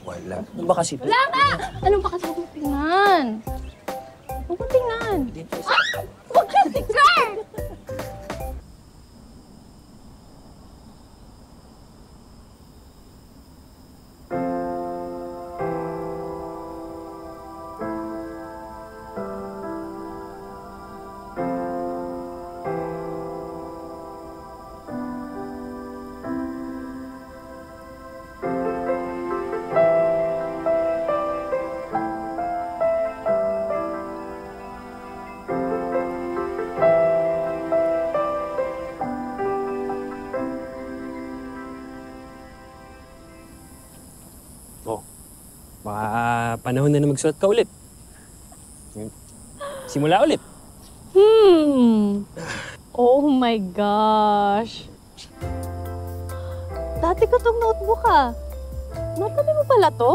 Wala. Ano ba kasi? Wala ka! Anong pa kasi huwag mong tingnan? Huwag mong tingnan. Huwag ka tingnan! Baka panahon na magsuot ka ulit. Simula ulit. Oh my gosh. Dati ko tong notebook ah. Matabi mo pala to?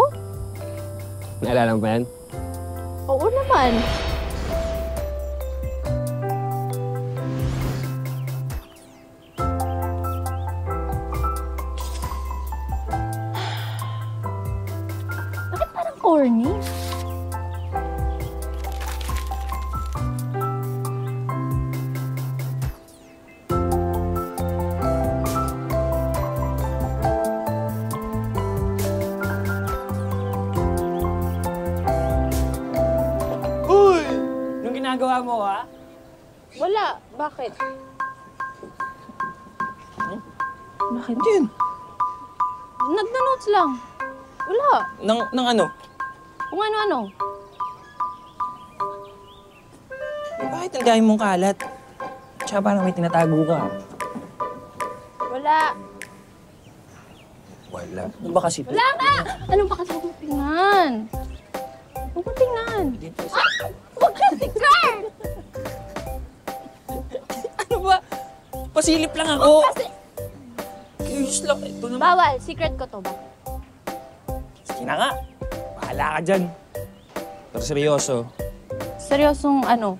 Naalala mo ba yan? Oo naman. Bakit parang corny? Ginagawa mo, ha? Wala. Bakit? Bakit yun? Nagna-notes lang. Wala. Nang ano? Kung ano-ano. Bakit ang dami mong kalat? Tsaka parang may tinatago ka. Wala. Wala. Ano ba kasi? Wala ka! Anong pa kasi huwag mong tingnan? Huwag mong tingnan. Huwag ka tingnan! Ano ba? Pasilip lang ako. Curious lang. Ito naman. Bawal. Secret ko to ba? Sige na nga. Bahala ka dyan. Pero seryoso. Seryosong ano?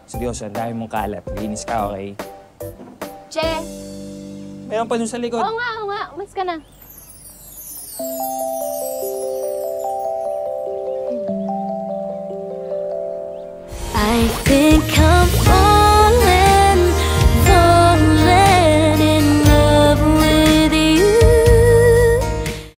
Seryoso, ang dami mong kalat. Linis ka, okay? Che! Meron pa dun sa likod. Oo nga, oo nga. Umas ka na. I think